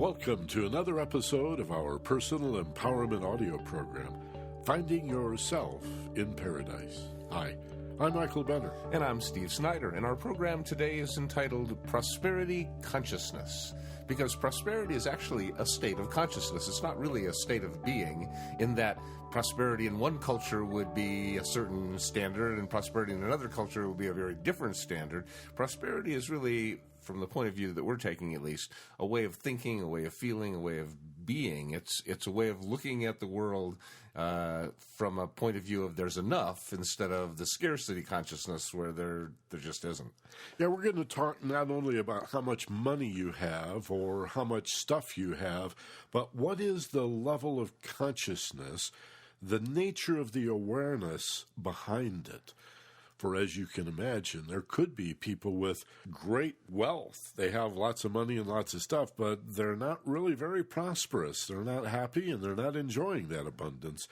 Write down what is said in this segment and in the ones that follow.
Welcome to another episode of our personal empowerment audio program, Finding Yourself in Paradise. Hi, I'm Michael Benner. And I'm Steve Snyder, and our program today is entitled Prosperity Consciousness, because prosperity is actually a state of consciousness. It's not really a state of being, in that prosperity in one culture would be a certain standard, and prosperity in another culture would be a very different standard. Prosperity is really, from the point of view that we're taking at least, a way of thinking, a way of feeling, a way of being. It's a way of looking at the world from a point of view of there's enough instead of the scarcity consciousness where there just isn't. Yeah, we're going to talk not only about how much money you have or how much stuff you have, but what is the level of consciousness, the nature of the awareness behind it. For as you can imagine, there could be people with great wealth. They have lots of money and lots of stuff, but they're not really very prosperous. They're not happy, and they're not enjoying that abundance,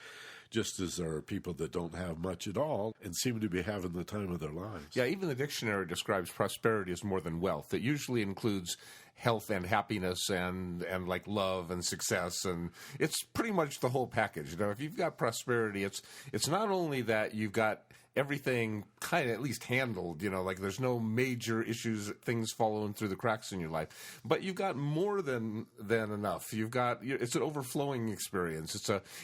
just as there are people that don't have much at all and seem to be having the time of their lives. Yeah, even the dictionary describes prosperity as more than wealth. It usually includes health and happiness and like love and success, and it's pretty much the whole package. You know, if you've got prosperity, it's not only that you've got everything kind of at least handled, you know, like there's no major issues, things following through the cracks in your life, but you've got more than enough. It's an overflowing experience.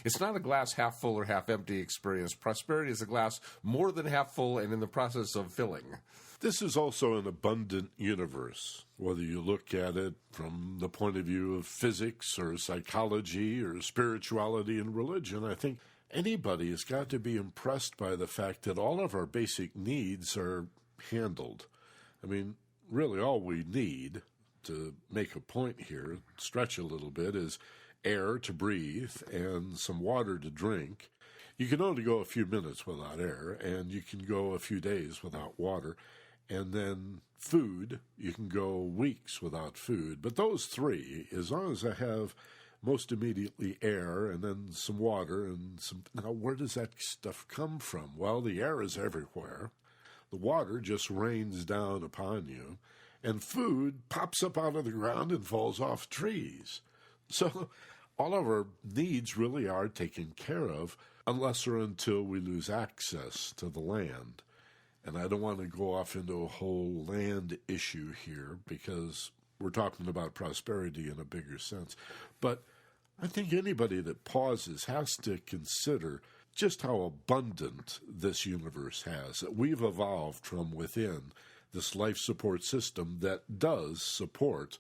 It's not a glass half full or half empty experience. Prosperity is a glass more than half full and in the process of filling. This is also an abundant universe, whether you look at it from the point of view of physics or psychology or spirituality and religion. I think anybody has got to be impressed by the fact that all of our basic needs are handled. I mean, really all we need, to make a point here, stretch a little bit, is air to breathe and some water to drink. You can only go a few minutes without air, and you can go a few days without water. And then food, you can go weeks without food. But those three, as long as I have most immediately air and then some water and some... Now, where does that stuff come from? Well, the air is everywhere. The water just rains down upon you. And food pops up out of the ground and falls off trees. So all of our needs really are taken care of unless or until we lose access to the land. And I don't want to go off into a whole land issue here because we're talking about prosperity in a bigger sense. But I think anybody that pauses has to consider just how abundant this universe has, that we've evolved from within this life support system that does support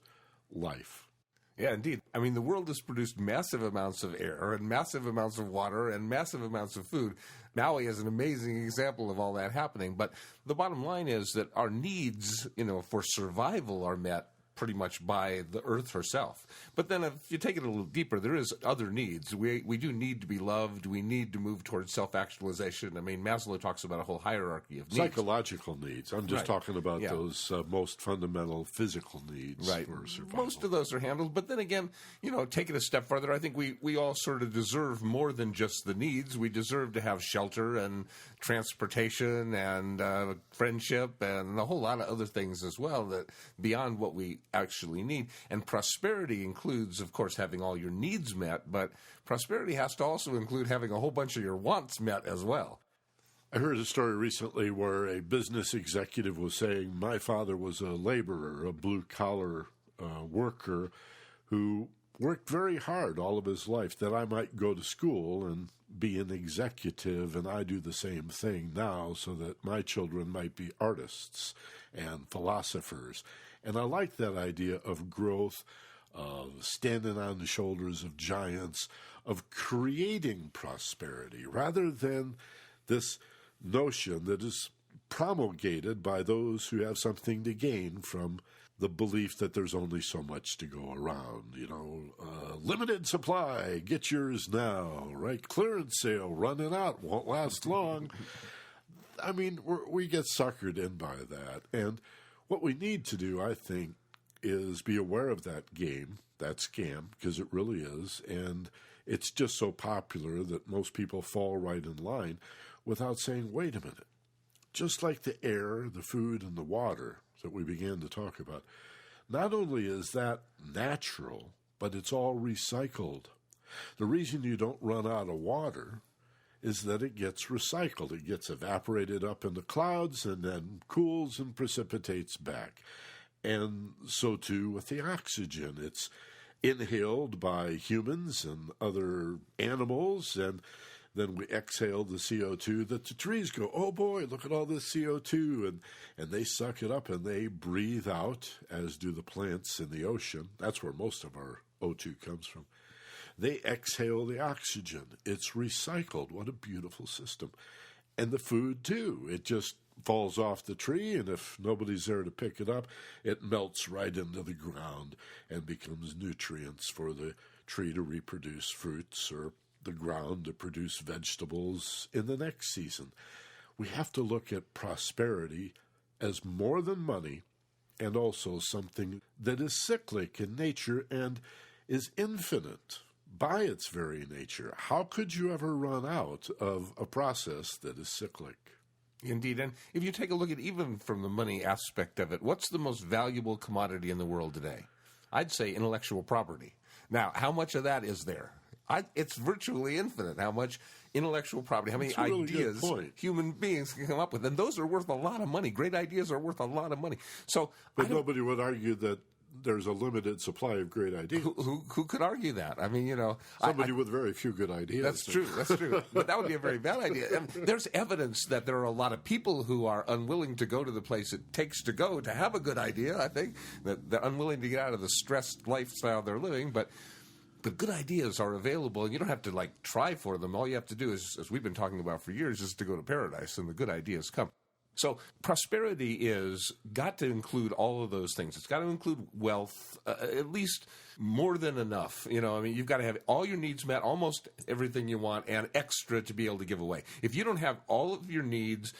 life. Yeah, indeed. I mean, the world has produced massive amounts of air and massive amounts of water and massive amounts of food. Maui is an amazing example of all that happening. But the bottom line is that our needs, for survival are met pretty much by the earth herself. But then if you take it a little deeper, there is other needs. We do need to be loved. We need to move towards self-actualization. I mean, Maslow talks about a whole hierarchy of needs. Psychological needs. I'm just talking about those most fundamental physical needs for survival. Most of those are handled. But then again, take it a step further, I think we all sort of deserve more than just the needs. We deserve to have shelter and transportation and friendship and a whole lot of other things as well that beyond what we actually need. And prosperity includes, of course, having all your needs met, but prosperity has to also include having a whole bunch of your wants met as well. I heard a story recently where a business executive was saying, my father was a laborer, a blue-collar worker who worked very hard all of his life, that I might go to school and be an executive, and I do the same thing now so that my children might be artists and philosophers. And I like that idea of growth, of standing on the shoulders of giants, of creating prosperity, rather than this notion that is promulgated by those who have something to gain from the belief that there's only so much to go around. Limited supply, get yours now, right? Clearance sale, running out, won't last long. I mean, we get suckered in by that. And what we need to do, I think, is be aware of that game, that scam, because it really is. And it's just so popular that most people fall right in line without saying, wait a minute. Just like the air, the food, and the water that we began to talk about, not only is that natural, but it's all recycled. The reason you don't run out of water is that it gets recycled. It gets evaporated up in the clouds and then cools and precipitates back. And so too with the oxygen. It's inhaled by humans and other animals, and then we exhale the CO2 that the trees go, oh boy, look at all this CO2, and they suck it up and they breathe out, as do the plants in the ocean. That's where most of our O2 comes from. They exhale the oxygen. It's recycled. What a beautiful system. And the food, too. It just falls off the tree, and if nobody's there to pick it up, it melts right into the ground and becomes nutrients for the tree to reproduce fruits or the ground to produce vegetables in the next season. We have to look at prosperity as more than money, and also something that is cyclic in nature and is infinite by its very nature. How could you ever run out of a process that is cyclic? Indeed. And if you take a look at even from the money aspect of it, what's the most valuable commodity in the world today? I'd say intellectual property. Now, how much of that is there? It's virtually infinite. How much intellectual property, how many ideas human beings can come up with. And those are worth a lot of money. Great ideas are worth a lot of money. But nobody would argue that there's a limited supply of great ideas. Who could argue that? I mean, somebody with very few good ideas. That's true. But that would be a very bad idea. And there's evidence that there are a lot of people who are unwilling to go to the place it takes to go to have a good idea, I think. That they're unwilling to get out of the stressed lifestyle they're living. But good ideas are available, and you don't have to, try for them. All you have to do is, as we've been talking about for years, is to go to paradise, and the good ideas come. So prosperity is got to include all of those things. It's got to include wealth, at least more than enough. You've got to have all your needs met, almost everything you want, and extra to be able to give away. If you don't have all of your needs,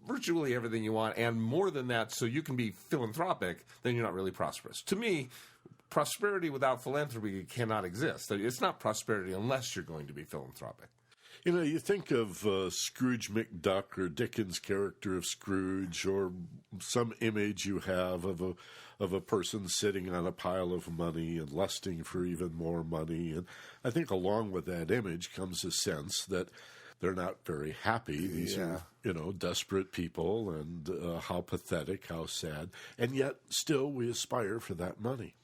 virtually everything you want, and more than that so you can be philanthropic, then you're not really prosperous. To me, prosperity without philanthropy cannot exist. It's not prosperity unless you're going to be philanthropic. You think of Scrooge McDuck or Dickens' character of Scrooge, or some image you have of a person sitting on a pile of money and lusting for even more money. And I think along with that image comes a sense that they're not very happy. These are, desperate people, and how pathetic, how sad. And yet still we aspire for that money.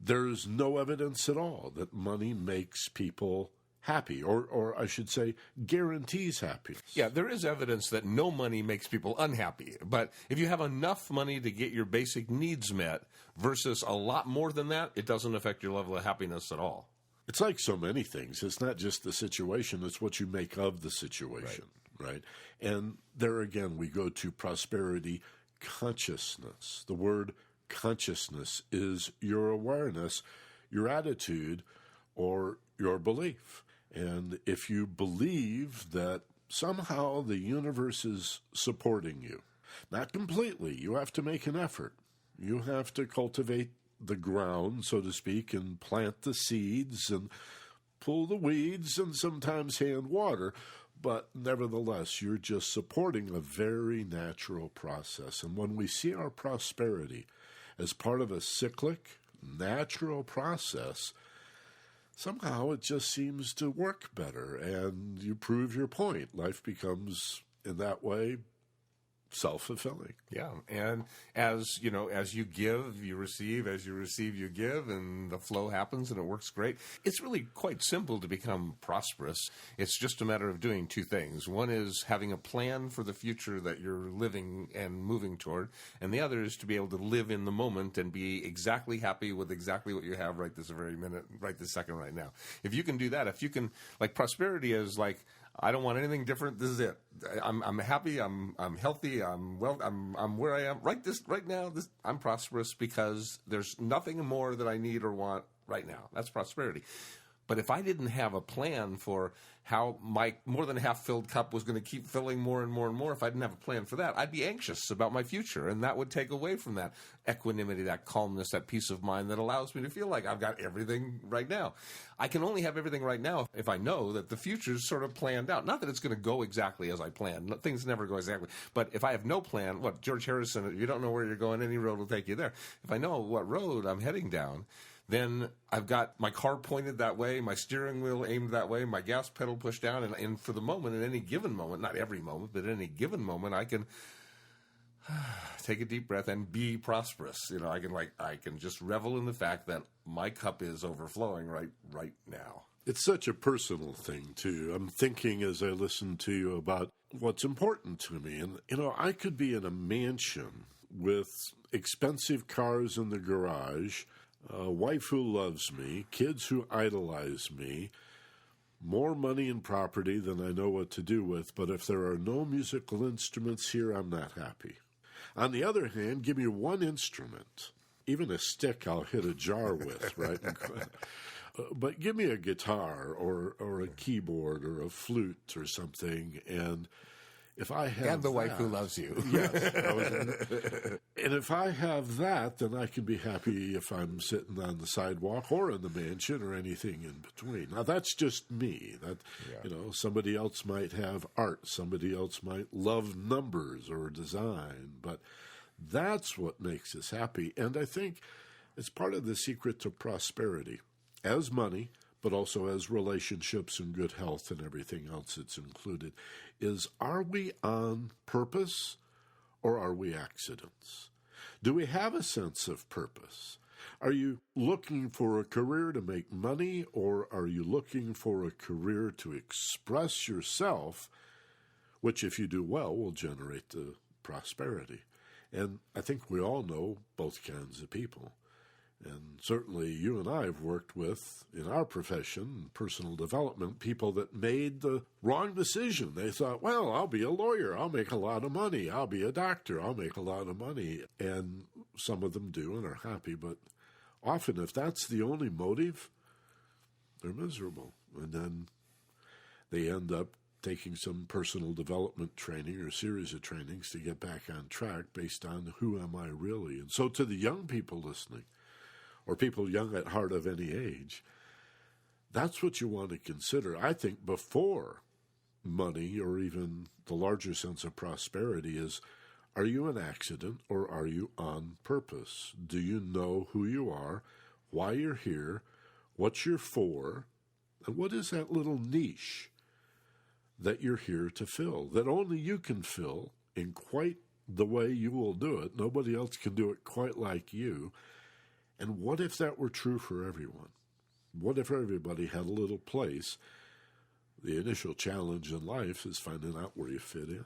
There's no evidence at all that money makes people happy, or I should say, guarantees happiness. Yeah, there is evidence that no money makes people unhappy. But if you have enough money to get your basic needs met versus a lot more than that, it doesn't affect your level of happiness at all. It's like so many things. It's not just the situation, it's what you make of the situation, right? And there again, we go to prosperity consciousness. The word consciousness is your awareness, your attitude, or your belief. And if you believe that somehow the universe is supporting you, not completely, you have to make an effort. You have to cultivate the ground, so to speak, and plant the seeds and pull the weeds and sometimes hand water. But nevertheless, you're just supporting a very natural process. And when we see our prosperity as part of a cyclic, natural process, somehow it just seems to work better, and you prove your point. Life becomes, in that way, self-fulfilling. Yeah, and as you give, you receive. As you receive, you give, and the flow happens, and it works great. It's really quite simple to become prosperous. It's just a matter of doing two things. One is having a plan for the future that you're living and moving toward, and the other is to be able to live in the moment and be exactly happy with exactly what you have right this very minute, right this second, right now. If you can do that, if you can, prosperity is I don't want anything different. This is it. I'm happy. I'm healthy. I'm where I am right now. I'm prosperous because there's nothing more that I need or want right now. That's prosperity. But if I didn't have a plan for how my more than half-filled cup was going to keep filling more and more and more, if I didn't have a plan for that, I'd be anxious about my future, and that would take away from that equanimity, that calmness, that peace of mind that allows me to feel like I've got everything right now. I can only have everything right now if I know that the future's sort of planned out. Not that it's going to go exactly as I planned. Things never go exactly. But if I have no plan, George Harrison, if you don't know where you're going, any road will take you there. If I know what road I'm heading down, then I've got my car pointed that way, my steering wheel aimed that way, my gas pedal pushed down, and for the moment, at any given moment, not every moment, but at any given moment, I can take a deep breath and be prosperous. I can just revel in the fact that my cup is overflowing right now. It's such a personal thing, too. I'm thinking as I listen to you about what's important to me. And, I could be in a mansion with expensive cars in the garage, a wife who loves me, kids who idolize me, more money and property than I know what to do with, but if there are no musical instruments here, I'm not happy. On the other hand, give me one instrument, even a stick I'll hit a jar with, right? But give me a guitar or a keyboard or a flute or something, and if I have and the wife who loves you. Yes. And if I have that, then I can be happy if I'm sitting on the sidewalk or in the mansion or anything in between. Now, that's just me. Somebody else might have art. Somebody else might love numbers or design. But that's what makes us happy. And I think it's part of the secret to prosperity, as money, but also as relationships and good health and everything else that's included, is are we on purpose or are we accidents? Do we have a sense of purpose? Are you looking for a career to make money, or are you looking for a career to express yourself, which if you do well will generate the prosperity? And I think we all know both kinds of people. And certainly you and I have worked with, in our profession, personal development, people that made the wrong decision. They thought, well, I'll be a lawyer. I'll make a lot of money. I'll be a doctor. I'll make a lot of money. And some of them do and are happy. But often if that's the only motive, they're miserable. And then they end up taking some personal development training or series of trainings to get back on track based on who am I really. And so to the young people listening, or people young at heart of any age, that's what you want to consider. I think before money or even the larger sense of prosperity is, are you an accident or are you on purpose? Do you know who you are, why you're here, what you're for, and what is that little niche that you're here to fill, that only you can fill in quite the way you will do it. Nobody else can do it quite like you. And what if that were true for everyone? What if everybody had a little place? The initial challenge in life is finding out where you fit in.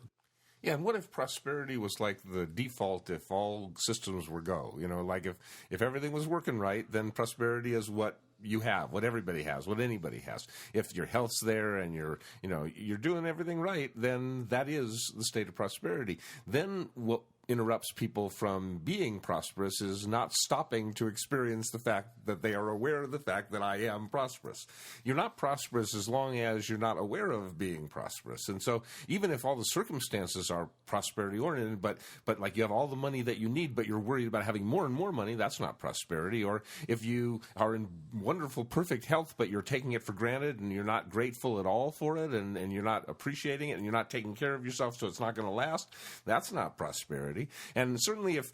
Yeah, and what if prosperity was like the default if all systems were go? Like if everything was working right, then prosperity is what you have, what everybody has, what anybody has. If your health's there and you're doing everything right, then that is the state of prosperity. Then what interrupts people from being prosperous is not stopping to experience the fact that they are aware of the fact that I am prosperous. You're not prosperous as long as you're not aware of being prosperous. And so even if all the circumstances are prosperity oriented, but like you have all the money that you need, but you're worried about having more and more money, that's not prosperity. Or if you are in wonderful, perfect health, but you're taking it for granted and you're not grateful at all for it and you're not appreciating it and you're not taking care of yourself so it's not going to last, that's not prosperity. And certainly if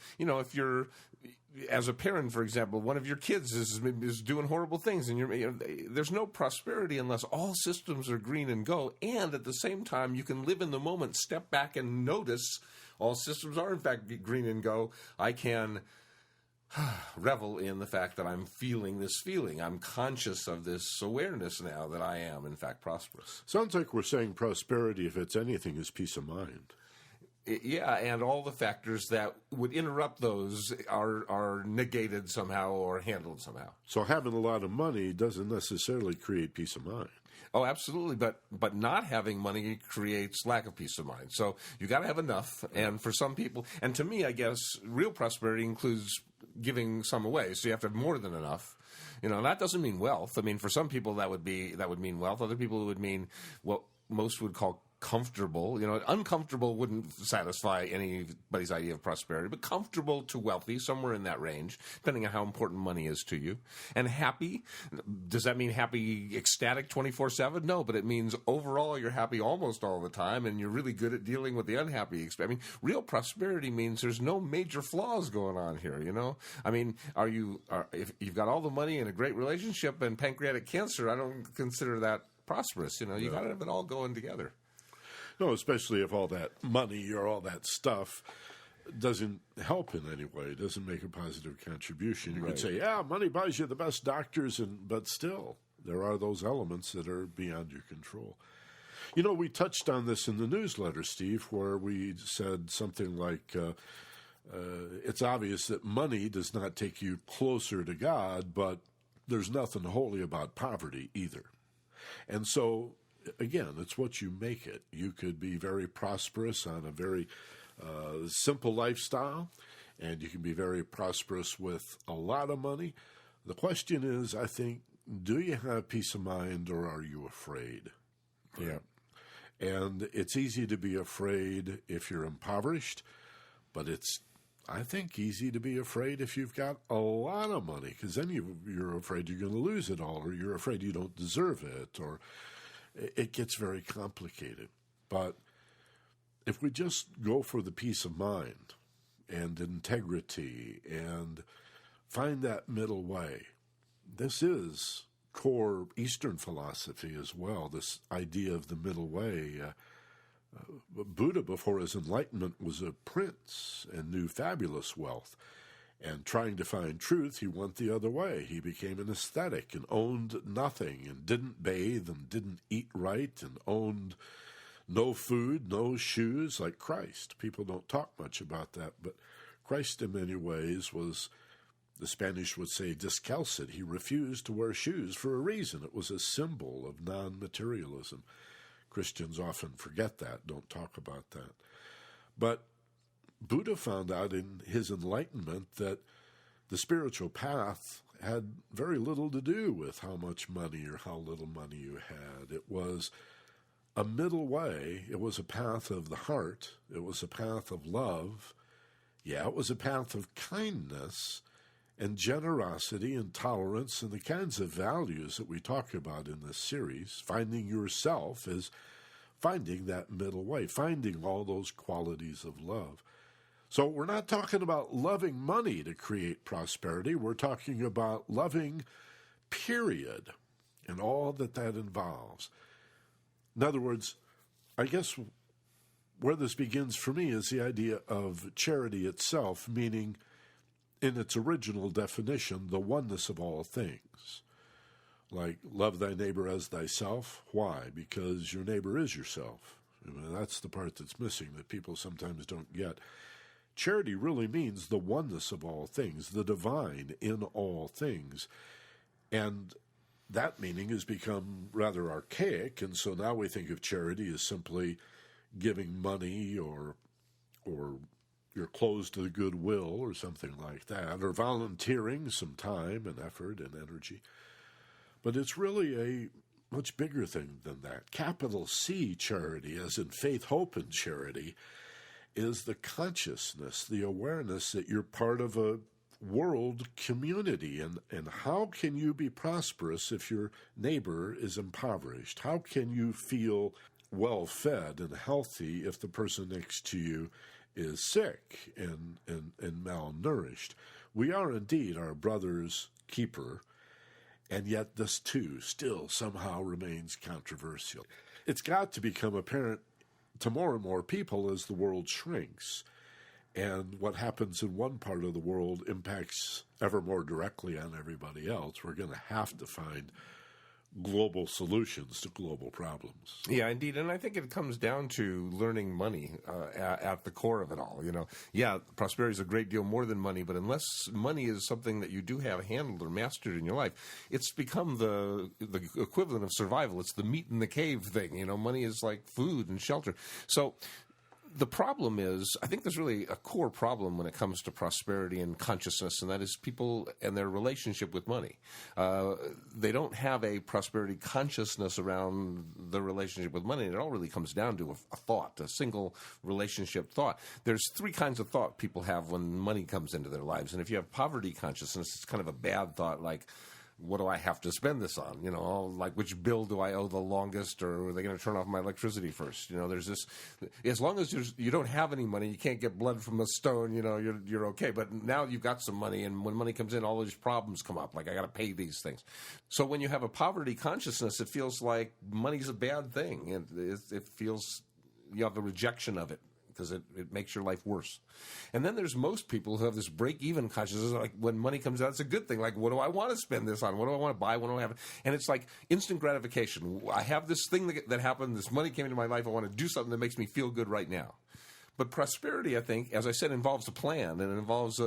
you're, as a parent, for example, one of your kids is doing horrible things, and there's no prosperity unless all systems are green and go, and at the same time you can live in the moment, step back and notice all systems are in fact green and go. I can revel in the fact that I'm feeling this feeling. I'm conscious of this awareness now that I am in fact prosperous. Sounds like we're saying prosperity, if it's anything, is peace of mind. Yeah, and all the factors that would interrupt those are negated somehow or handled somehow. So having a lot of money doesn't necessarily create peace of mind. Oh, absolutely, but not having money creates lack of peace of mind. So you got to have enough, and for some people, and to me, I guess real prosperity includes giving some away. So you have to have more than enough. You know, and that doesn't mean wealth. I mean, for some people that would mean wealth. Other people it would mean what most would call comfortable. You know, uncomfortable wouldn't satisfy anybody's idea of prosperity, but comfortable to wealthy, somewhere in that range, depending on how important money is to you. And happy, does that mean happy, ecstatic 24/7? No, but it means overall you're happy almost all the time, and you're really good at dealing with the unhappy. I mean, real prosperity means there's no major flaws going on here, you know? I mean, if you've got all the money and a great relationship and pancreatic cancer, I don't consider that prosperous. You know, you got to have it all going together. No, especially if all that money or all that stuff doesn't help in any way, doesn't make a positive contribution. You could say, yeah, money buys you the best doctors, but still, there are those elements that are beyond your control. You know, we touched on this in the newsletter, Steve, where we said something like, it's obvious that money does not take you closer to God, but there's nothing holy about poverty either. And so, again, it's what you make it. You could be very prosperous on a very simple lifestyle, and you can be very prosperous with a lot of money. The question is, I think, do you have peace of mind or are you afraid? Yeah. And it's easy to be afraid if you're impoverished, but it's, I think, easy to be afraid if you've got a lot of money, because then you're afraid you're going to lose it all, or you're afraid you don't deserve it, or it gets very complicated. But if we just go for the peace of mind and integrity and find that middle way, this is core Eastern philosophy as well, this idea of the middle way. Buddha, before his enlightenment, was a prince and knew fabulous wealth. And trying to find truth, he went the other way. He became an ascetic and owned nothing and didn't bathe and didn't eat right and owned no food, no shoes, like Christ. People don't talk much about that, but Christ in many ways was, the Spanish would say, descalced. He refused to wear shoes for a reason. It was a symbol of non-materialism. Christians often forget that, don't talk about that. But Buddha found out in his enlightenment that the spiritual path had very little to do with how much money or how little money you had. It was a middle way. It was a path of the heart. It was a path of love. Yeah, it was a path of kindness and generosity and tolerance and the kinds of values that we talk about in this series. Finding yourself is finding that middle way, finding all those qualities of love. So we're not talking about loving money to create prosperity. We're talking about loving, period, and all that involves. In other words, I guess where this begins for me is the idea of charity itself, meaning in its original definition, the oneness of all things. Like, love thy neighbor as thyself. Why? Because your neighbor is yourself. I mean, that's the part that's missing that people sometimes don't get. Charity really means the oneness of all things, the divine in all things. And that meaning has become rather archaic, and so now we think of charity as simply giving money or your clothes to the goodwill or something like that, or volunteering some time and effort and energy. But it's really a much bigger thing than that. Capital C charity, as in faith, hope, and charity, is the consciousness, the awareness that you're part of a world community. And how can you be prosperous if your neighbor is impoverished? How can you feel well-fed and healthy if the person next to you is sick and malnourished? We are indeed our brother's keeper, and yet this too still somehow remains controversial. It's got to become apparent to more and more people as the world shrinks. And what happens in one part of the world impacts ever more directly on everybody else. We're going to have to find global solutions to global problems. Yeah, indeed. And I think it comes down to learning money at the core of it all. You know, yeah, prosperity is a great deal more than money, but unless money is something that you do have handled or mastered in your life, it's become the equivalent of survival. It's the meat in the cave thing. You know, money is like food and shelter. So The problem is, I think there's really a core problem when it comes to prosperity and consciousness, and that is people and their relationship with money. They don't have a prosperity consciousness around the relationship with money. It all really comes down to a thought, a single relationship thought. There's three kinds of thought people have when money comes into their lives, and if you have poverty consciousness, it's kind of a bad thought, like, what do I have to spend this on? You know, like, which bill do I owe the longest, or are they going to turn off my electricity first? You know, there's this, as long as you don't have any money, you can't get blood from a stone, you know, you're okay. But now you've got some money, and when money comes in, all these problems come up, like I got to pay these things. So when you have a poverty consciousness, it feels like money's a bad thing. It feels you have a rejection of it, because it makes your life worse. And then there's most people who have this break-even consciousness, like when money comes out, it's a good thing. Like, what do I want to spend this on? What do I want to buy? What do I have? And it's like instant gratification. I have this thing that happened, this money came into my life, I want to do something that makes me feel good right now. But prosperity, I think, as I said, involves a plan, and it involves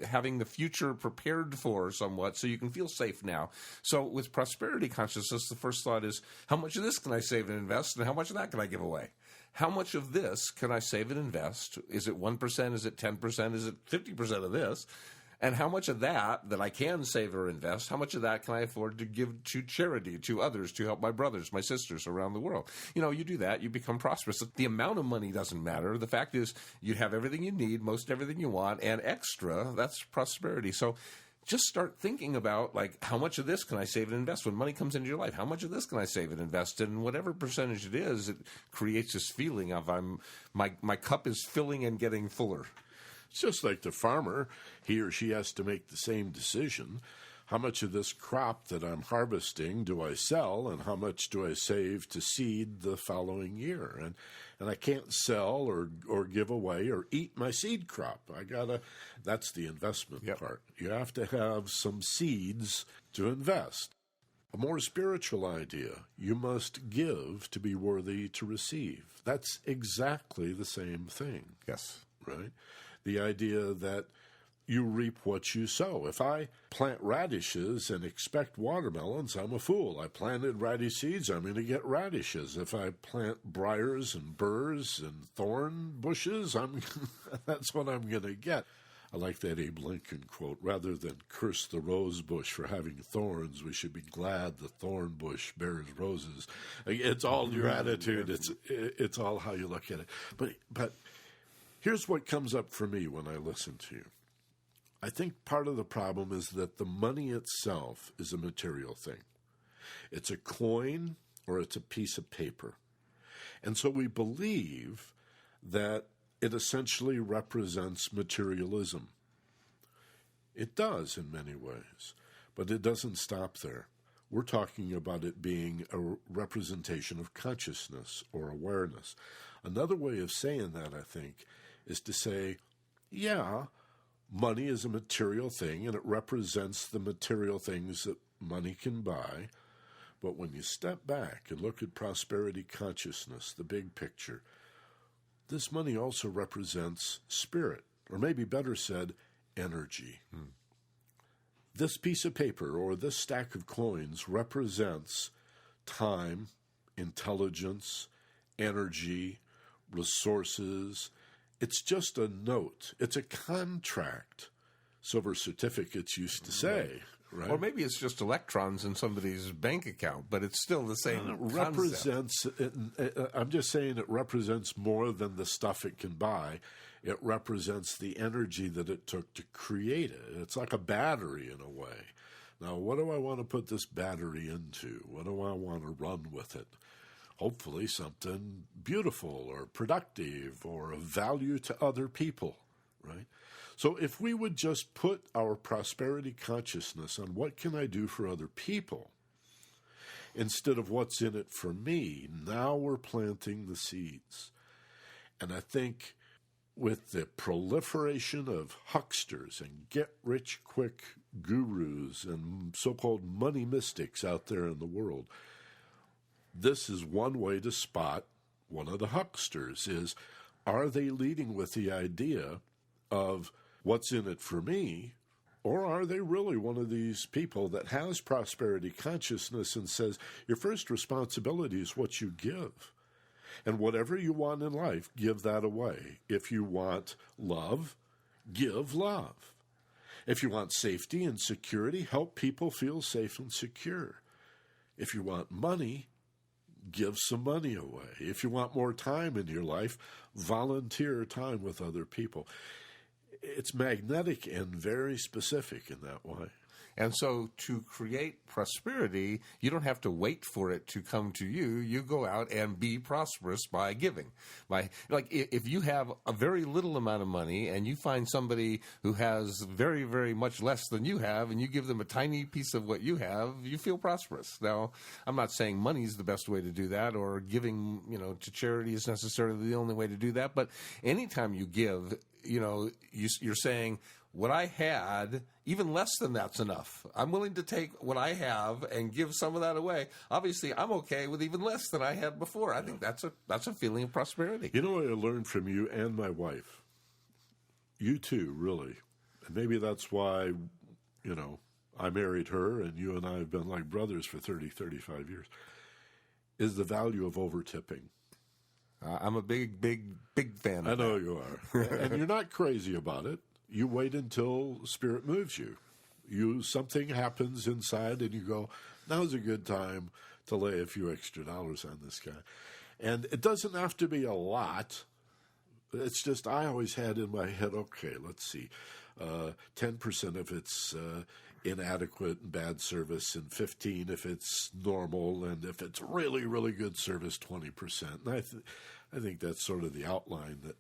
having the future prepared for somewhat so you can feel safe now. So with prosperity consciousness, the first thought is, how much of this can I save and invest, and how much of that can I give away? How much of this can I save and invest? Is it 1%? Is it 10%? Is it 50% of this? And how much of that I can save or invest, how much of that can I afford to give to charity, to others, to help my brothers, my sisters around the world? You know, you do that, you become prosperous. The amount of money doesn't matter. The fact is you have everything you need, most everything you want, and extra. That's prosperity. So just start thinking about, like, how much of this can I save and invest? When money comes into your life, how much of this can I save and invest? And whatever percentage it is, it creates this feeling of my cup is filling and getting fuller. It's just like the farmer. He or she has to make the same decision. How much of this crop that I'm harvesting do I sell, and how much do I save to seed the following year? And I can't sell or give away or eat my seed crop. That's the investment part. You have to have some seeds to invest. A more spiritual idea, you must give to be worthy to receive. That's exactly the same thing. Yes. Right? The idea that you reap what you sow. If I plant radishes and expect watermelons, I'm a fool. I planted radish seeds, I'm going to get radishes. If I plant briars and burrs and thorn bushes, that's what I'm going to get. I like that Abe Lincoln quote, rather than curse the rose bush for having thorns, we should be glad the thorn bush bears roses. It's all your attitude. It's all how you look at it. But here's what comes up for me when I listen to you. I think part of the problem is that the money itself is a material thing. It's a coin or it's a piece of paper. And so we believe that it essentially represents materialism. It does in many ways, but it doesn't stop there. We're talking about it being a representation of consciousness or awareness. Another way of saying that, I think, is to say, yeah, money is a material thing, and it represents the material things that money can buy. But when you step back and look at prosperity consciousness, the big picture, this money also represents spirit, or maybe better said, energy. This piece of paper or this stack of coins represents time, intelligence, energy, resources. It's just a note. It's a contract. Silver certificates used to say, right? Or maybe it's just electrons in somebody's bank account, but it's still the same represents. I'm just saying it represents more than the stuff it can buy. It represents the energy that it took to create it. It's like a battery in a way. Now, what do I want to put this battery into? What do I want to run with it? Hopefully something beautiful or productive or of value to other people, right? So if we would just put our prosperity consciousness on what can I do for other people instead of what's in it for me, now we're planting the seeds. And I think with the proliferation of hucksters and get-rich-quick gurus and so-called money mystics out there in the world, this is one way to spot one of the hucksters is, are they leading with the idea of what's in it for me, or are they really one of these people that has prosperity consciousness and says, your first responsibility is what you give. And whatever you want in life, give that away. If you want love, give love. If you want safety and security, help people feel safe and secure. If you want money, give some money away. If you want more time in your life, volunteer time with other people. It's magnetic and very specific in that way. And so to create prosperity, you don't have to wait for it to come to you. You go out and be prosperous by giving. If you have a very little amount of money and you find somebody who has very, very much less than you have and you give them a tiny piece of what you have, you feel prosperous. Now, I'm not saying money is the best way to do that or giving, to charity is necessarily the only way to do that. But anytime you give, you're saying, what I had, even less than that's enough. I'm willing to take what I have and give some of that away. Obviously, I'm okay with even less than I had before. I think that's a feeling of prosperity. You know what I learned from you and my wife? You too, really. And maybe that's why, I married her and you and I have been like brothers for 30, 35 years, is the value of over-tipping. I'm a big, big, big fan of that. I know you are. And you're not crazy about it. You wait until Spirit moves you. Something happens inside and you go, now's a good time to lay a few extra dollars on this guy. And it doesn't have to be a lot. It's just I always had in my head, okay, let's see, 10% if it's inadequate and bad service, and 15% if it's normal, and if it's really, really good service, 20%. And I think that's sort of the outline that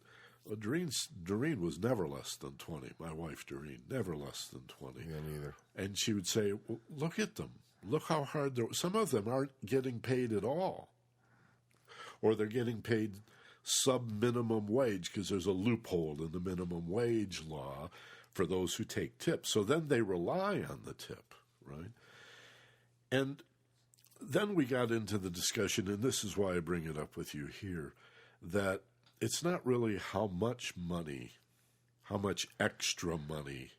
Doreen was never less than 20. My wife, Doreen, never less than 20. Yeah, neither. And she would say, well, look at them. Look how hard some of them aren't getting paid at all. Or they're getting paid sub-minimum wage because there's a loophole in the minimum wage law for those who take tips. So then they rely on the tip, right? And then we got into the discussion, and this is why I bring it up with you here, that it's not really how much extra money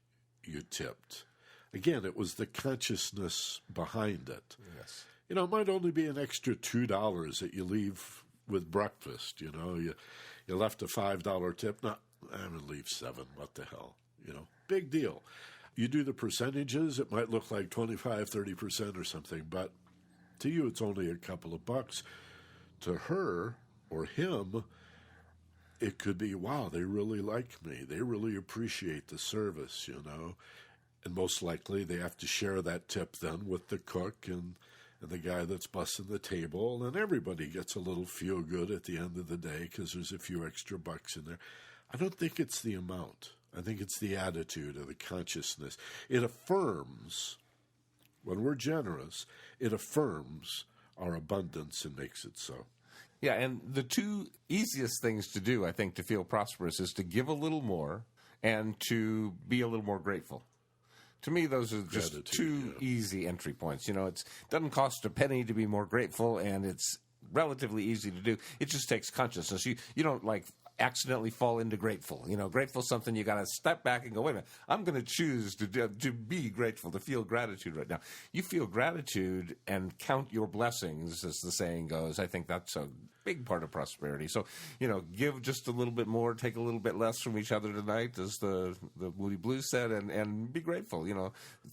you tipped. Again, it was the consciousness behind it. Yes. It might only be an extra $2 that you leave with breakfast. You left a $5 tip. No, I'm going to leave $7. What the hell? Big deal. You do the percentages, it might look like 25, 30% or something, but to you it's only a couple of bucks. To her or him, it could be, wow, they really like me. They really appreciate the service, And most likely they have to share that tip then with the cook and the guy that's bussing the table, and everybody gets a little feel good at the end of the day because there's a few extra bucks in there. I don't think it's the amount. I think it's the attitude or the consciousness. It affirms, when we're generous, it affirms our abundance and makes it so. Yeah, and the two easiest things to do, I think, to feel prosperous is to give a little more and to be a little more grateful. To me, those are just two easy entry points. It doesn't cost a penny to be more grateful, and it's relatively easy to do. It just takes consciousness. You don't accidentally fall into grateful. Grateful is something you got to step back and go, wait a minute, I'm going to choose to be grateful, to feel gratitude right now. You feel gratitude and count your blessings, as the saying goes. I think that's a big part of prosperity. So, give just a little bit more, take a little bit less from each other tonight, as the Moody Blues said, and be grateful,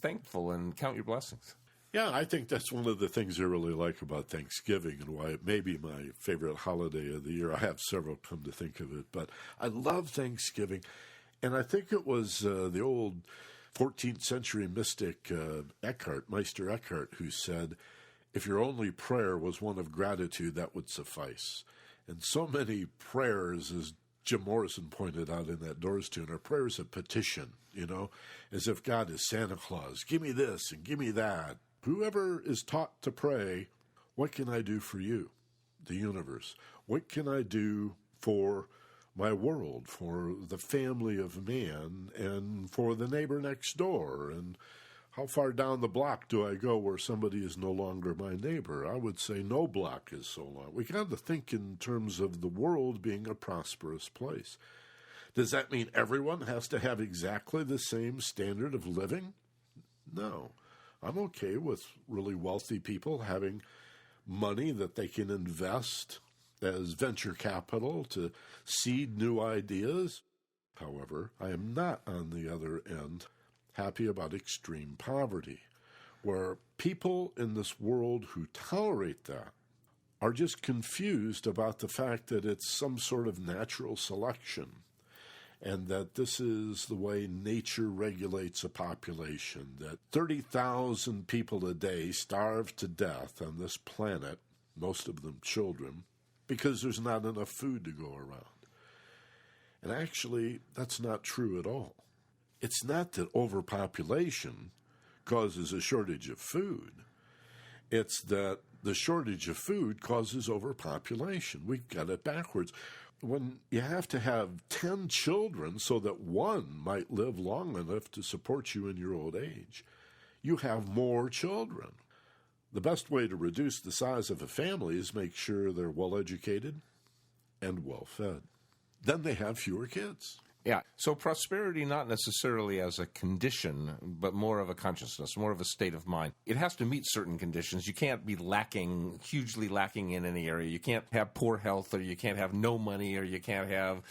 thankful, and count your blessings. Yeah, I think that's one of the things I really like about Thanksgiving and why it may be my favorite holiday of the year. I have several, come to think of it, but I love Thanksgiving. And I think it was the old 14th century mystic Meister Eckhart, who said, if your only prayer was one of gratitude, that would suffice. And so many prayers, as Jim Morrison pointed out in that Doors tune, are prayers of petition, as if God is Santa Claus. Give me this and give me that. Whoever is taught to pray, what can I do for you, the universe? What can I do for my world, for the family of man, and for the neighbor next door? And how far down the block do I go where somebody is no longer my neighbor? I would say no block is so long. We got to think in terms of the world being a prosperous place. Does that mean everyone has to have exactly the same standard of living? No. I'm okay with really wealthy people having money that they can invest as venture capital to seed new ideas. However, I am not, on the other end, happy about extreme poverty, where people in this world who tolerate that are just confused about the fact that it's some sort of natural selection and that this is the way nature regulates a population, that 30,000 people a day starve to death on this planet, most of them children, because there's not enough food to go around. And actually, that's not true at all. It's not that overpopulation causes a shortage of food. It's that the shortage of food causes overpopulation. We've got it backwards. When you have to have 10 children so that one might live long enough to support you in your old age, you have more children. The best way to reduce the size of a family is make sure they're well-educated and well-fed. Then they have fewer kids. Yeah, so prosperity not necessarily as a condition, but more of a consciousness, more of a state of mind. It has to meet certain conditions. You can't be hugely lacking in any area. You can't have poor health, or you can't have no money, or you can't have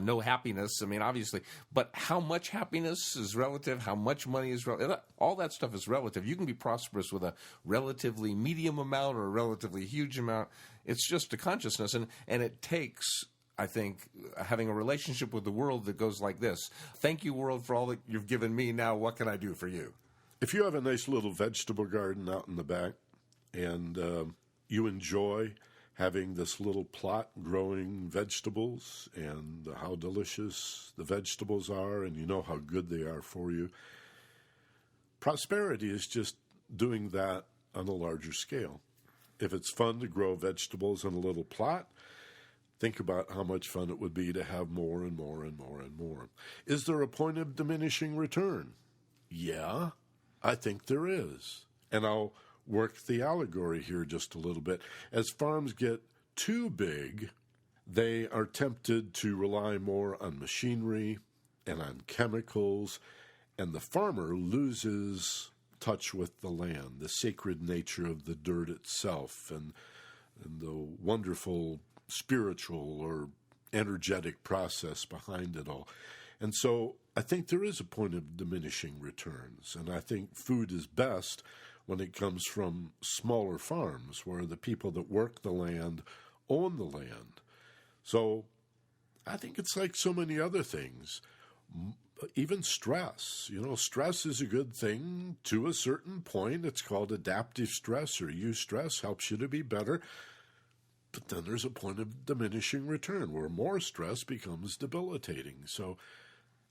no happiness. I mean, obviously. But how much happiness is relative, how much money is relative, all that stuff is relative. You can be prosperous with a relatively medium amount or a relatively huge amount. It's just a consciousness, and it takes, I think, having a relationship with the world that goes like this. Thank you, world, for all that you've given me. Now, what can I do for you? If you have a nice little vegetable garden out in the back and you enjoy having this little plot growing vegetables and how delicious the vegetables are and you know how good they are for you, prosperity is just doing that on a larger scale. If it's fun to grow vegetables in a little plot, think about how much fun it would be to have more and more and more and more. Is there a point of diminishing return? Yeah, I think there is. And I'll work the allegory here just a little bit. As farms get too big, they are tempted to rely more on machinery and on chemicals, and the farmer loses touch with the land, the sacred nature of the dirt itself, and the wonderful spiritual or energetic process behind it all. And so I think there is a point of diminishing returns, and I think food is best when it comes from smaller farms where the people that work the land own the land. So I think it's like so many other things, even stress. Stress is a good thing to a certain point. It's called adaptive stress or eustress, helps you to be better. But then there's a point of diminishing return where more stress becomes debilitating. So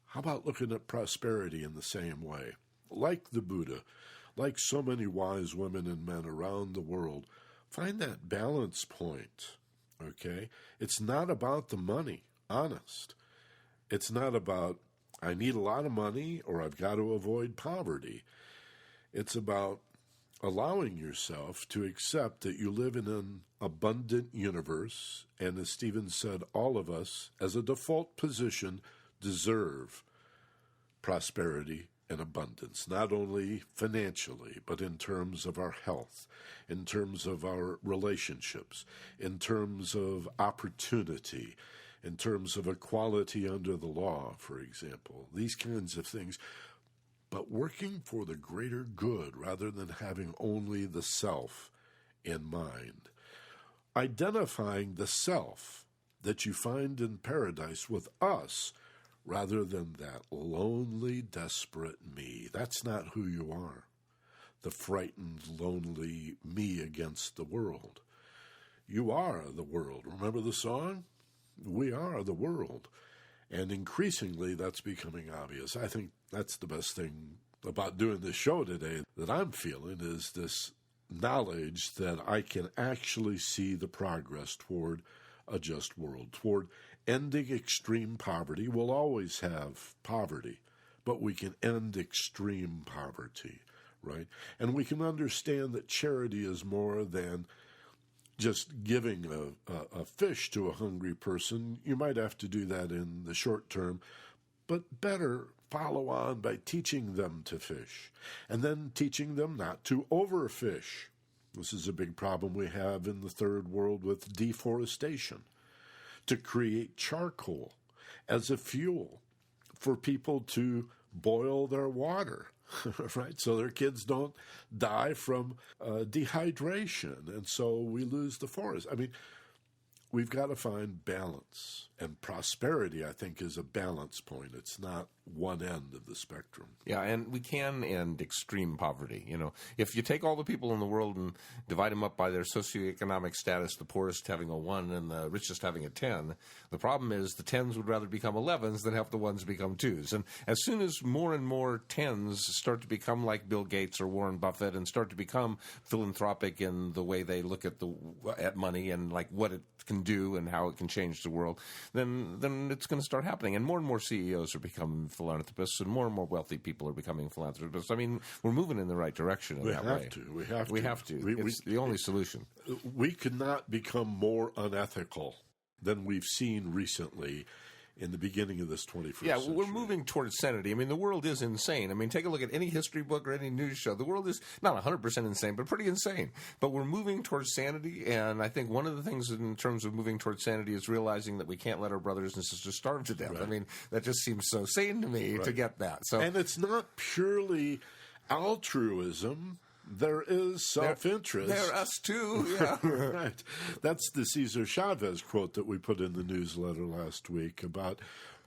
how about looking at prosperity in the same way? Like the Buddha, like so many wise women and men around the world, find that balance point, okay? It's not about the money, honest. It's not about, I need a lot of money or I've got to avoid poverty. It's about allowing yourself to accept that you live in an abundant universe, and as Stephen said, all of us, as a default position, deserve prosperity and abundance, not only financially, but in terms of our health, in terms of our relationships, in terms of opportunity, in terms of equality under the law, for example, these kinds of things. But working for the greater good rather than having only the self in mind. Identifying the self that you find in paradise with us rather than that lonely, desperate me. That's not who you are. The frightened, lonely me against the world. You are the world. Remember the song? We are the world. And increasingly, that's becoming obvious. I think that's the best thing about doing this show today that I'm feeling is this knowledge that I can actually see the progress toward a just world, toward ending extreme poverty. We'll always have poverty, but we can end extreme poverty, right? And we can understand that charity is more than just giving a fish to a hungry person. You might have to do that in the short term, but better follow on by teaching them to fish and then teaching them not to overfish. This is a big problem we have in the third world with deforestation, to create charcoal as a fuel for people to boil their water, right? So their kids don't die from dehydration, and so we lose the forest. I mean, we've got to find balance, and prosperity, I think, is a balance point. It's not one end of the spectrum. Yeah, and we can end extreme poverty. You know, if you take all the people in the world and divide them up by their socioeconomic status, the poorest having a 1 and the richest having a 10, the problem is the 10s would rather become 11s than have the 1s become 2s. And as soon as more and more 10s start to become like Bill Gates or Warren Buffett and start to become philanthropic in the way they look at money and like what it can do and how it can change the world, then it's going to start happening. And more CEOs are becoming philanthropists, and more wealthy people are becoming philanthropists. I mean, we're moving in the right direction in that way. We have to. We have to. It's the only solution. We could not become more unethical than we've seen recently in the beginning of this 21st century. Yeah, we're moving towards sanity. I mean, the world is insane. I mean, take a look at any history book or any news show. The world is not 100% insane, but pretty insane. But we're moving towards sanity, and I think one of the things in terms of moving towards sanity is realizing that we can't let our brothers and sisters starve to death. Right. I mean, that just seems so sane to me to get that. So, and it's not purely altruism. There is self-interest. They're us too, yeah. Right. That's the Cesar Chavez quote that we put in the newsletter last week about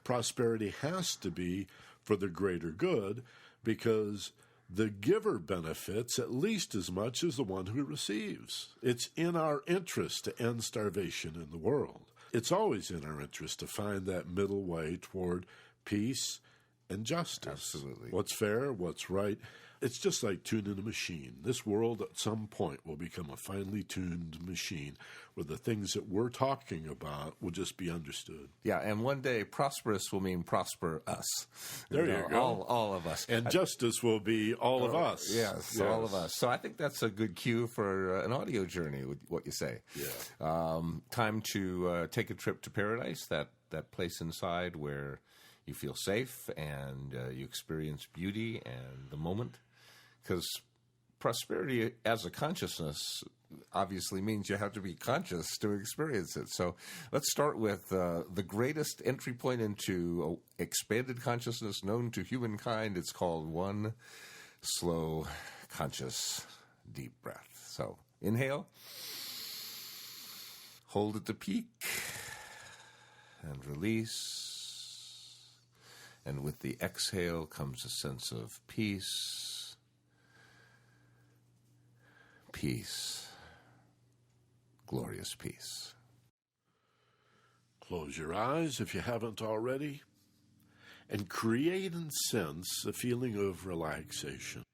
prosperity has to be for the greater good because the giver benefits at least as much as the one who receives. It's in our interest to end starvation in the world. It's always in our interest to find that middle way toward peace and justice. Absolutely. What's fair, what's right. It's just like tuning a machine. This world at some point will become a finely tuned machine where the things that we're talking about will just be understood. Yeah, and one day prosperous will mean prosper us. There you go. All of us. And justice will be all of us. Yes, all of us. So I think that's a good cue for an audio journey, what you say. Yeah. Time to take a trip to paradise, that place inside where you feel safe and you experience beauty and the moment. Because prosperity as a consciousness obviously means you have to be conscious to experience it. So let's start with the greatest entry point into expanded consciousness known to humankind. It's called one slow, conscious, deep breath. So inhale, hold at the peak, and release. And with the exhale comes a sense of peace. Peace. Glorious peace. Close your eyes if you haven't already, and create and sense a feeling of relaxation.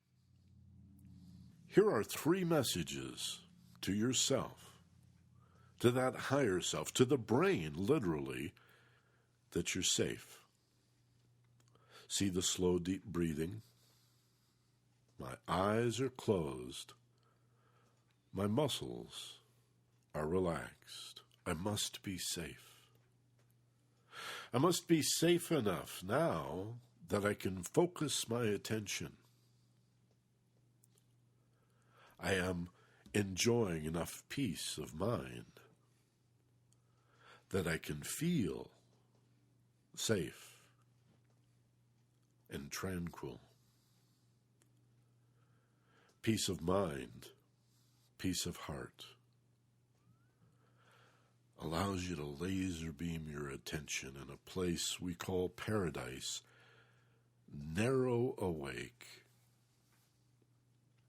Here are 3 messages to yourself, to that higher self, to the brain, literally, that you're safe. See the slow, deep breathing. My eyes are closed. My muscles are relaxed. I must be safe. I must be safe enough now that I can focus my attention. I am enjoying enough peace of mind that I can feel safe and tranquil. Peace of mind, peace of heart, allows you to laser beam your attention in a place we call paradise, narrow awake,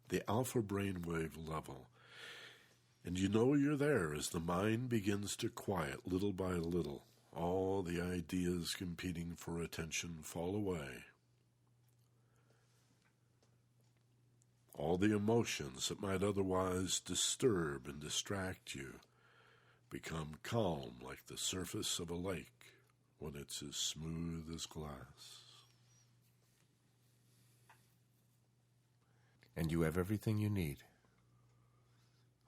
the alpha brainwave level. And you know you're there as the mind begins to quiet little by little. All the ideas competing for attention fall away. All the emotions that might otherwise disturb and distract you become calm like the surface of a lake when it's as smooth as glass. And you have everything you need,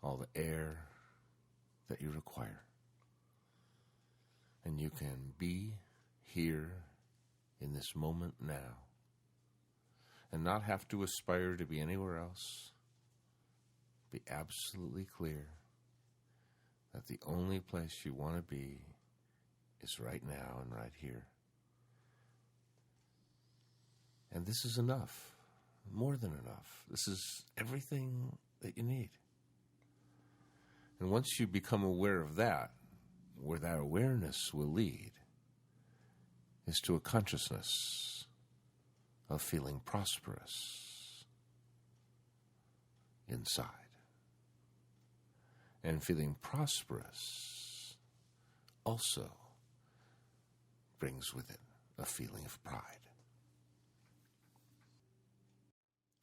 all the air that you require. And you can be here in this moment now and not have to aspire to be anywhere else, be absolutely clear that the only place you want to be is right now and right here. And this is enough, more than enough. This is everything that you need. And once you become aware of that, where that awareness will lead is to a consciousness of feeling prosperous inside. And feeling prosperous also brings with it a feeling of pride.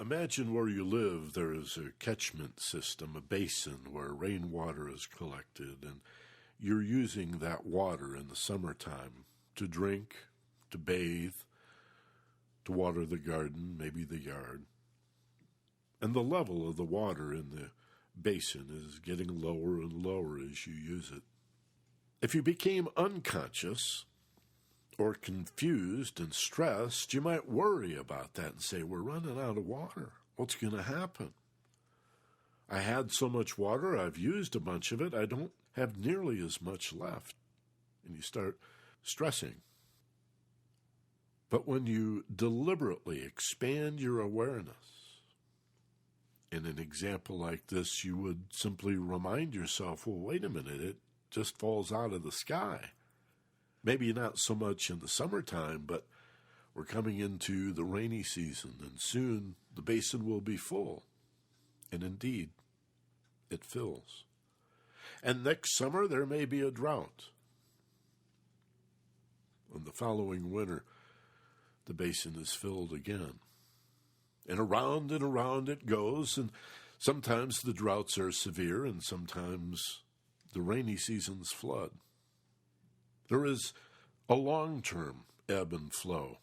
Imagine where you live, there is a catchment system, a basin where rainwater is collected, and you're using that water in the summertime to drink, to bathe, to water the garden, maybe the yard. And the level of the water in the basin is getting lower and lower as you use it. If you became unconscious or confused and stressed, you might worry about that and say, we're running out of water. What's going to happen? I had so much water, I've used a bunch of it, I don't have nearly as much left. And you start stressing. But when you deliberately expand your awareness, in an example like this, you would simply remind yourself, well, wait a minute, it just falls out of the sky. Maybe not so much in the summertime, but we're coming into the rainy season, and soon the basin will be full. And indeed, it fills. And next summer, there may be a drought. And the following winter, the basin is filled again. And around it goes, and sometimes the droughts are severe, and sometimes the rainy seasons flood. There is a long-term ebb and flow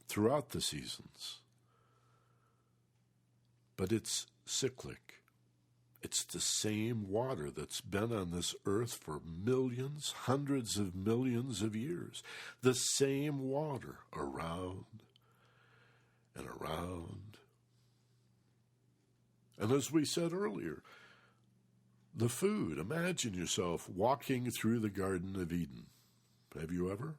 throughout the seasons. But it's cyclic. It's the same water that's been on this earth for millions, hundreds of millions of years. The same water around and around. And as we said earlier, the food, imagine yourself walking through the Garden of Eden. Have you ever?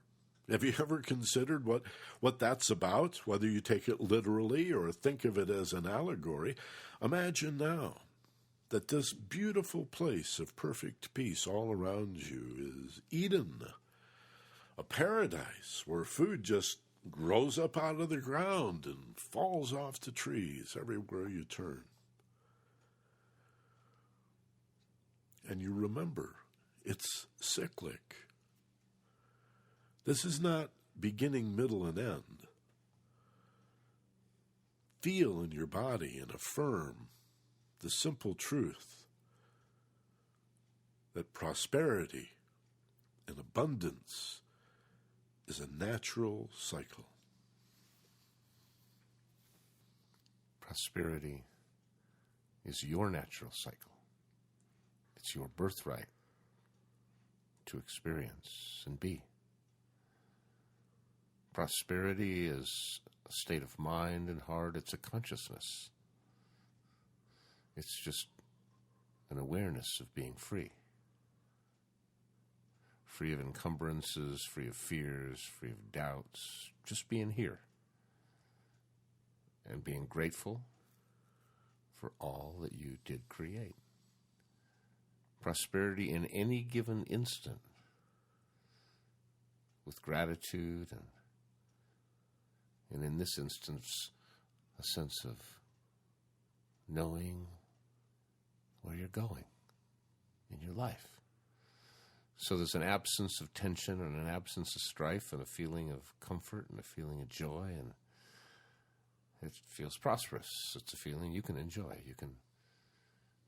Have you ever considered what that's about, whether you take it literally or think of it as an allegory? Imagine now that this beautiful place of perfect peace all around you is Eden, a paradise where food just grows up out of the ground and falls off the trees everywhere you turn. And you remember, it's cyclic. This is not beginning, middle, and end. Feel in your body and affirm the simple truth that prosperity and abundance is a natural cycle. Prosperity is your natural cycle. It's your birthright to experience and be. Prosperity is a state of mind and heart. It's a consciousness. It's just an awareness of being free. Free of encumbrances, free of fears, free of doubts. Just being here. And being grateful for all that you did create. Prosperity in any given instant, with gratitude and in this instance, a sense of knowing where you're going in your life. So there's an absence of tension and an absence of strife and a feeling of comfort and a feeling of joy, and it feels prosperous. It's a feeling you can enjoy. You can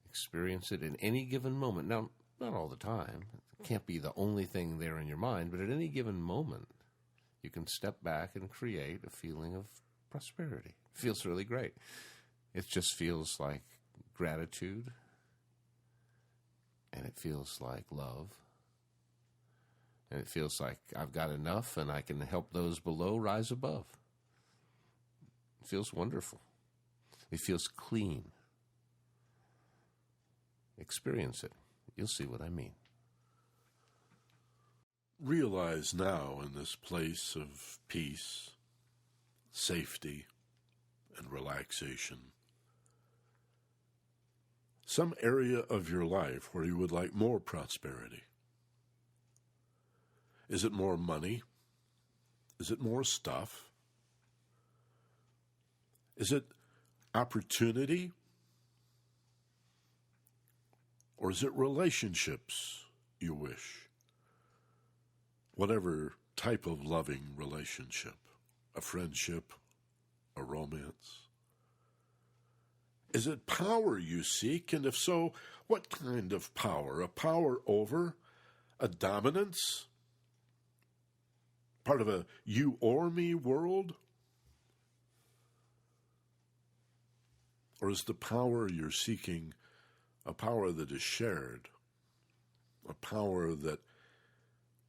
experience it in any given moment. Now, not all the time. It can't be the only thing there in your mind, but at any given moment, you can step back and create a feeling of prosperity. It feels really great. It just feels like gratitude, and it feels like love, and it feels like I've got enough and I can help those below rise above. It feels wonderful. It feels clean. Experience it. You'll see what I mean. Realize now in this place of peace, safety, and relaxation, some area of your life where you would like more prosperity. Is it more money? Is it more stuff? Is it opportunity? Or is it relationships you wish? Whatever type of loving relationship, a friendship, a romance. Is it power you seek? And if so, what kind of power? A power over? A dominance? Part of a you or me world? Or is the power you're seeking a power that is shared, a power that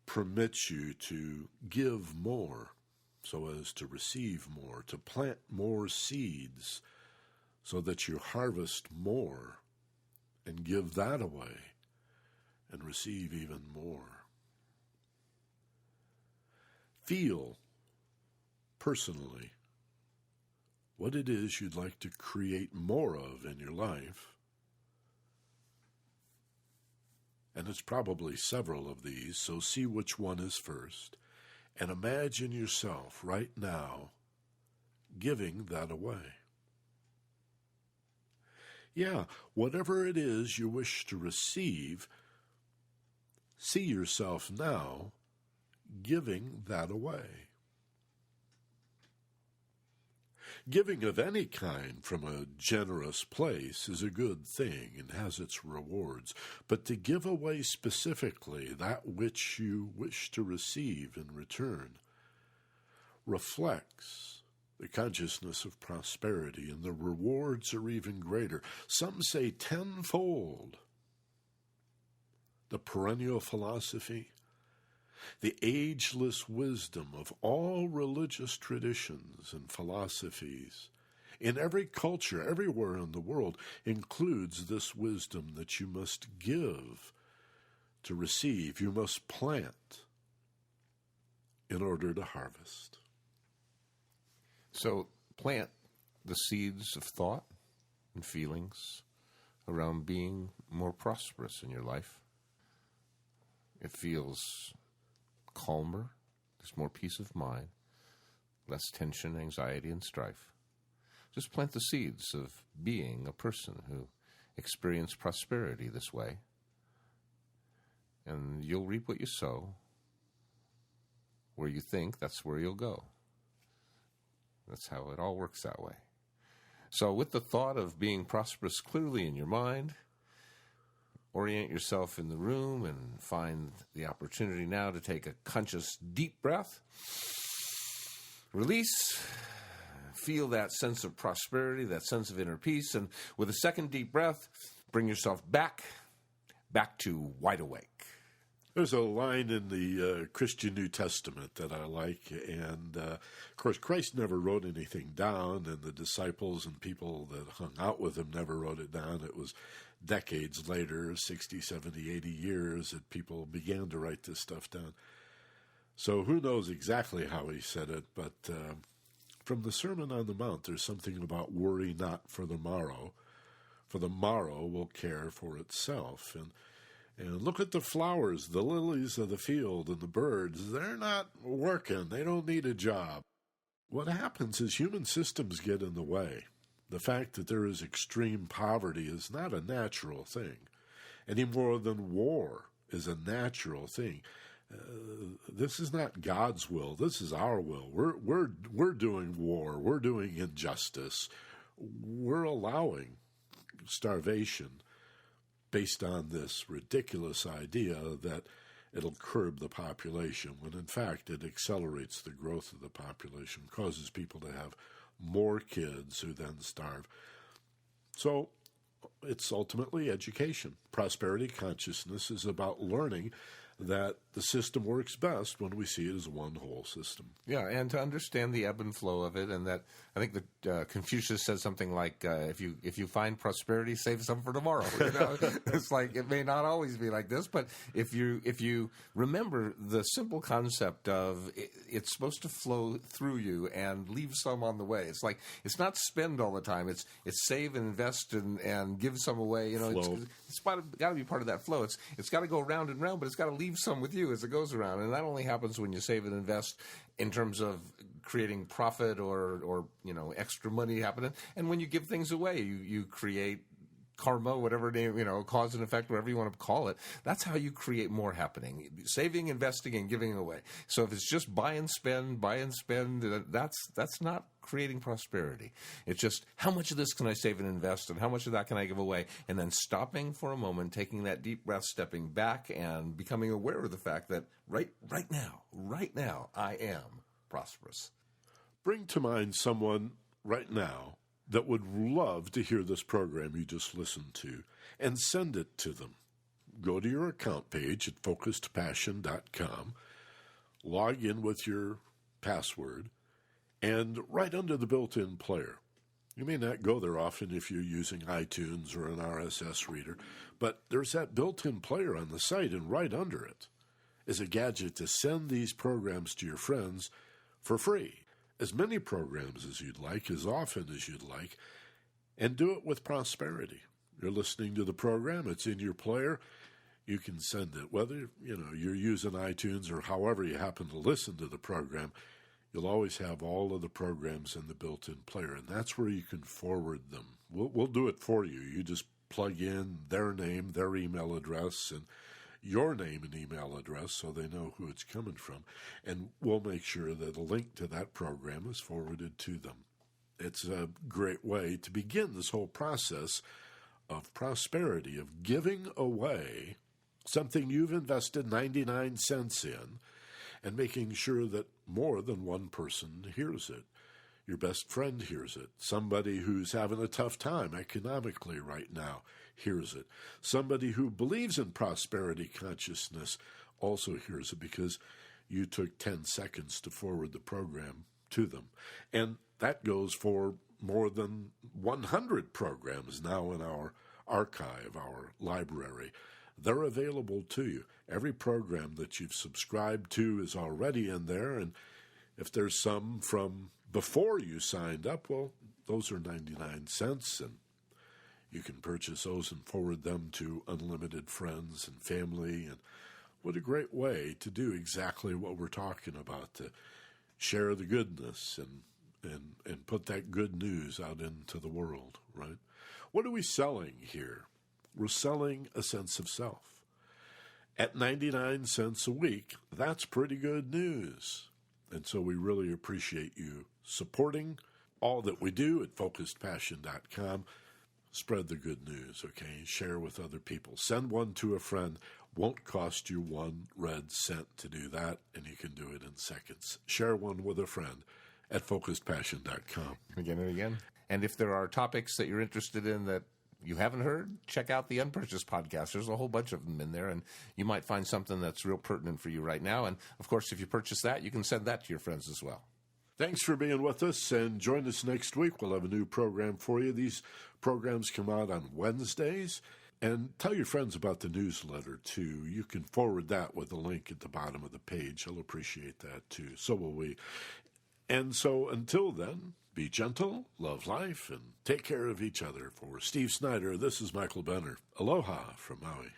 permits you to give more so as to receive more, to plant more seeds so that you harvest more and give that away and receive even more? Feel personally what it is you'd like to create more of in your life. And it's probably several of these, so see which one is first. And imagine yourself right now giving that away. Yeah, whatever it is you wish to receive, see yourself now giving that away. Giving of any kind from a generous place is a good thing and has its rewards, but to give away specifically that which you wish to receive in return reflects the consciousness of prosperity, and the rewards are even greater. Some say tenfold. The perennial philosophy, the ageless wisdom of all religious traditions and philosophies in every culture, everywhere in the world, includes this wisdom that you must give to receive. You must plant in order to harvest. So plant the seeds of thought and feelings around being more prosperous in your life. It feels calmer, there's more peace of mind, less tension, anxiety, and strife. Just plant the seeds of being a person who experiences prosperity this way, and you'll reap what you sow. Where you think, that's where you'll go. That's how it all works that way. So with the thought of being prosperous clearly in your mind, orient yourself in the room and find the opportunity now to take a conscious deep breath. Release. Feel that sense of prosperity, that sense of inner peace. And with a second deep breath, bring yourself back to wide awake. There's a line in the Christian New Testament that I like, and of course Christ never wrote anything down, and the disciples and people that hung out with him never wrote it down. It was decades later, 60, 70, 80 years, that people began to write this stuff down. So who knows exactly how he said it, but from the Sermon on the Mount, there's something about worry not for the morrow will care for itself. And look at the flowers, the lilies of the field, and the birds. They're not working. They don't need a job. What happens is human systems get in the way. The fact that there is extreme poverty is not a natural thing, any more than war is a natural thing. This is not God's will. This is our will. We're doing war. We're doing injustice. We're allowing starvation based on this ridiculous idea that it'll curb the population, when in fact it accelerates the growth of the population, causes people to have more kids who then starve. So it's ultimately education. Prosperity consciousness is about learning that the system works best when we see it as one whole system. Yeah, and to understand the ebb and flow of it, and that I think that Confucius said something like, if you find prosperity, save some for tomorrow. You know? It's like it may not always be like this, but if you remember the simple concept of it's supposed to flow through you and leave some on the way. It's like it's not spend all the time. It's save and invest and give some away. You know, it's got to be part of that flow. It's got to go round and round, but it's got to leave some with you as it goes around. And that only happens when you save and invest in terms of creating profit or extra money happening. And when you give things away, you create karma, whatever name, cause and effect, whatever you want to call it. That's how you create more happening. Saving, investing, and giving away. So if it's just buy and spend, that's not creating prosperity. It's just how much of this can I save and invest, and how much of that can I give away, and then stopping for a moment, taking that deep breath, stepping back, and becoming aware of the fact that right now, I am prosperous. Bring to mind someone right now that would love to hear this program you just listened to, and send it to them. Go to your account page at focusedpassion.com, log in with your password, and right under the built-in player. You may not go there often if you're using iTunes or an RSS reader, but there's that built-in player on the site, and right under it is a gadget to send these programs to your friends for free. As many programs as you'd like, as often as you'd like, and do it with prosperity. You're listening to the program, it's in your player, you can send it. Whether you're using iTunes or however you happen to listen to the program, you'll always have all of the programs in the built-in player, and that's where you can forward them. We'll do it for you. You just plug in their name, their email address, and your name and email address so they know who it's coming from, and we'll make sure that a link to that program is forwarded to them. It's a great way to begin this whole process of prosperity, of giving away something you've invested 99 cents in and making sure that more than one person hears it. Your best friend hears it. Somebody who's having a tough time economically right now hears it. Somebody who believes in prosperity consciousness also hears it because you took 10 seconds to forward the program to them. And that goes for more than 100 programs now in our archive, our library. They're available to you. Every program that you've subscribed to is already in there, and if there's some from before you signed up, well, those are 99 cents, and you can purchase those and forward them to unlimited friends and family. And what a great way to do exactly what we're talking about, to share the goodness and put that good news out into the world, right? What are we selling here? We're selling a sense of self. At 99 cents a week, that's pretty good news. And so we really appreciate you supporting all that we do at focusedpassion.com. Spread the good news, okay? Share with other people. Send one to a friend. Won't cost you 1 red cent to do that, and you can do it in seconds. Share one with a friend at focusedpassion.com. Again and again. And if there are topics that you're interested in that you haven't heard, check out the Unpurchased podcast. There's a whole bunch of them in there, and you might find something that's real pertinent for you right now. And, of course, if you purchase that, you can send that to your friends as well. Thanks for being with us, and join us next week. We'll have a new program for you. These programs come out on Wednesdays. And tell your friends about the newsletter, too. You can forward that with a link at the bottom of the page. I'll appreciate that, too. So will we. And so until then, be gentle, love life, and take care of each other. For Steve Snyder, this is Michael Benner. Aloha from Maui.